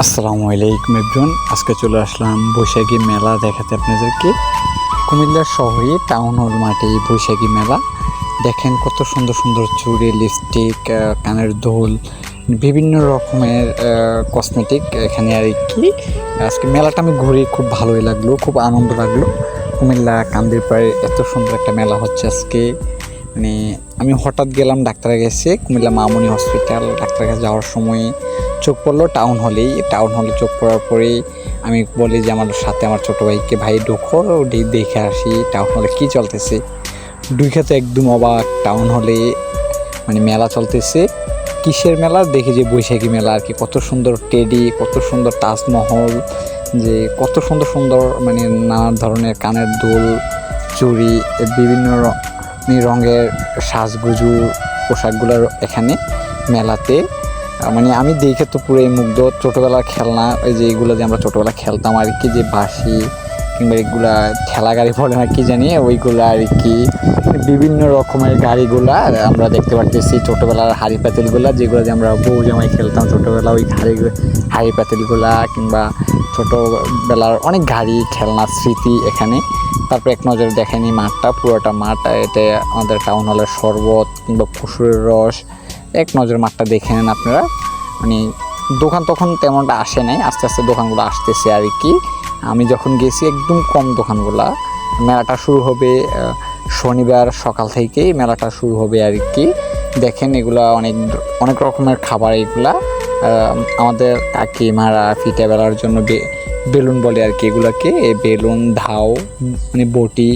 আসসালামু আলাইকুম এভরিওয়ান। আজকে চলে আসলাম বৈশাখী মেলা দেখাতে আপনাদেরকে। কুমিল্লা শহরে টাউন হল মাঠে বৈশাখী মেলা। দেখেন কত সুন্দর সুন্দর চুড়ি, লিপস্টিক, কানের দুল, বিভিন্ন রকমের কসমেটিক এখানে আর কি। আজকে মেলাটা আমি ঘুরে খুব ভালোই লাগলো, খুব আনন্দ লাগলো। কুমিল্লা কান্দির পাড়ে এত সুন্দর একটা মেলা হচ্ছে আজকে। মানে আমি হঠাৎ গেলাম ডাক্তারের কাছে, কুমিল্লা মামনি হসপিটাল। ডাক্তারের কাছে যাওয়ার সময় চোখ পড়লো টাউন হলে চোখ পড়ার পরেই আমি বলি যে আমার সাথে আমার ছোটো ভাইকে, ভাই ঢুকো দেখে আসি টাউন হলে কী চলতেছে। ঢুকে তো একদম অবাক, টাউন হলে মানে মেলা চলতেছে। কিসের মেলা দেখি যে বৈশাখী মেলা আর কি। কত সুন্দর টেডি, কত সুন্দর তাজমহল, যে কত সুন্দর সুন্দর মানে নানা ধরনের কানের দুল, চুড়ি, বিভিন্ন রঙের সাজগুজু পোশাকগুলো এখানে মেলাতে। মানে আমি দেখে তো পুরোই মুগ্ধ। ছোটোবেলার খেলনা, ওই যে এইগুলো যে আমরা ছোটোবেলা খেলতাম আর কি, যে বাঁশি কিংবা এগুলা ঠেলা গাড়ি বলে না কি জানি, ওইগুলো আর কি। বিভিন্ন রকমের গাড়িগুলা আমরা দেখতে পারতেছি। ছোটোবেলার হাড়ি পাতিলগুলা, যেগুলো যে আমরা বউ জামাই খেলতাম ছোটোবেলা, ওই হাড়ি পাতিলগুলা কিংবা ছোটোবেলার অনেক গাড়ি খেলনা স্মৃতি এখানে। তারপর এক নজরে দেখেনি মাঠটা, পুরোটা মাঠ। এটা আমাদের টাউন হলের শরবত কিংবা কুসুরের রস। এক নজর মাঠটা দেখে নেন আপনারা। মানে দোকান তখন তেমনটা আসে নাই, আস্তে আস্তে দোকানগুলো আসতেছে আর কি। আমি যখন গেছি একদম কম দোকানগুলা। মেলাটা শুরু হবে শনিবার সকাল থেকেই মেলাটা শুরু হবে আর কি। দেখেন এগুলা অনেক অনেক রকমের খাবার। এগুলা আমাদের কাকিমারা পিঠা বেলার জন্য বেলুন বলে আর কি এগুলাকে। বেলুন, ধাও, মানে বটি,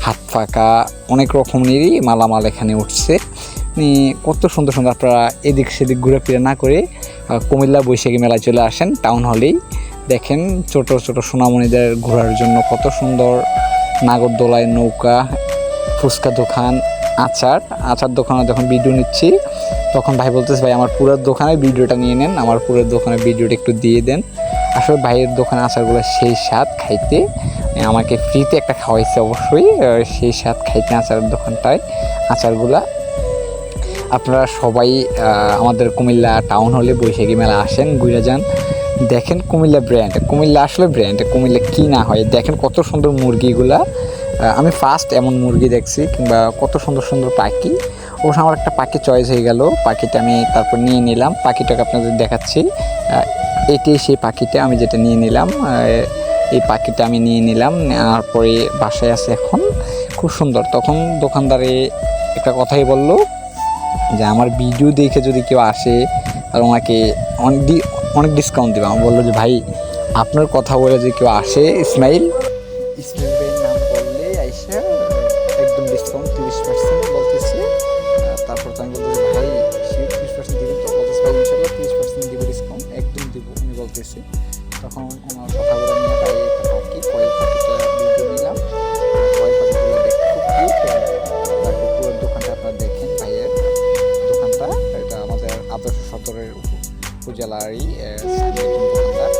হাত ফাঁকা, অনেক রকমেরই মালামাল এখানে উঠছে। কত সুন্দর সুন্দর। আপনারা এদিক সেদিক ঘুরে ফিরে না করে কুমিল্লা বৈশাখী মেলায় চলে আসেন টাউন হলেই। দেখেন ছোট ছোট সোনামণিদের ঘোরার জন্য কত সুন্দর নাগরদোলায় নৌকা, ফুচকা দোকান, আচার দোকানে যখন ভিডিও নিচ্ছি তখন ভাই বলতেছে, ভাই আমার পুরো দোকানের ভিডিওটা নিয়ে নেন, আমার পুরো দোকানের ভিডিওটা একটু দিয়ে দেন। আসলে ভাইয়ের দোকানে আচারগুলো সেই স্বাদ খাইতে, আমাকে ফ্রিতে একটা খাওয়াইছে অবশ্যই, সেই স্বাদ খাইতে আচারের দোকানটায় আচারগুলা। আপনারা সবাই আমাদের কুমিল্লা টাউন হলে বৈশাখী মেলা আসেন, ঘুরে যান, দেখেন কুমিল্লা ব্র্যান্ড। কুমিল্লা আসলে ব্র্যান্ড, কুমিল্লা কী না হয়। দেখেন কত সুন্দর মুরগিগুলা, আমি ফার্স্ট এমন মুরগি দেখছি, কিংবা কত সুন্দর সুন্দর পাখি। অবশ্য আমার একটা পাখি চয়েস হয়ে গেল, পাখিটা আমি তারপর নিয়ে নিলাম। পাখিটাকে আপনাদের দেখাচ্ছি, এটাই সেই পাখিটা আমি যেটা নিয়ে নিলাম। এই পাখিটা আমি নিয়ে নিলাম, নেওয়ার পরে বাসায় আছে এখন। খুব সুন্দর। তখন দোকানদারে একটা কথাই বললো যে আমার ভিডিও দেখে যদি কেউ আসে তাহলে ওনাকে অনেক ডিসকাউন্ট দেবে। আমি বললো যে ভাই আপনার কথা বলে যে কেউ আসে, ইসমাইল ভাইয়ের নাম বললে আইসা একদম ডিসকাউন্ট 30% বলতেছে। তারপর তো আমি বলতে ভাই 30% দিবেন তো? বলতেছে ভাই ইনশাল্লাহ 30% দিব, ডিসকাউন্ট একদম দিব উনি বলতেছে। তখন ওনার কথা বলে নিয়ে ভাই একটা পাখি, কয়েল পাখিটা ভিডিও নিলাম। কয়েল পাখিগুলো দেখতে খুব কিউট। তারপর পুরো দোকানটা আপনারা দেখেন, ভাইয়ের দোকানটা। এটা আমাদের আদর্শ সদরের উপজেলারই দোকানদার।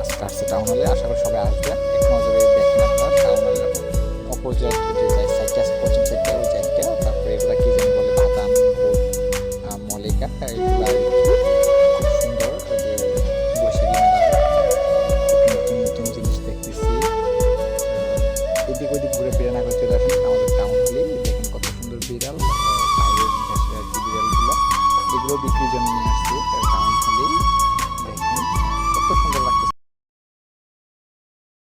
আজকে আসছে টাউন হলে, আশা করি সবাই আসবেন। এক নজরে দেখেন আপনারা টাউন হলের অপোজিট যে সাইডটা আছে, পশ্চিম সাইডটা, ওই সাইডটা। তারপরে এগুলা কি যেন বলে, বাদাম, মলিকা, এগুলা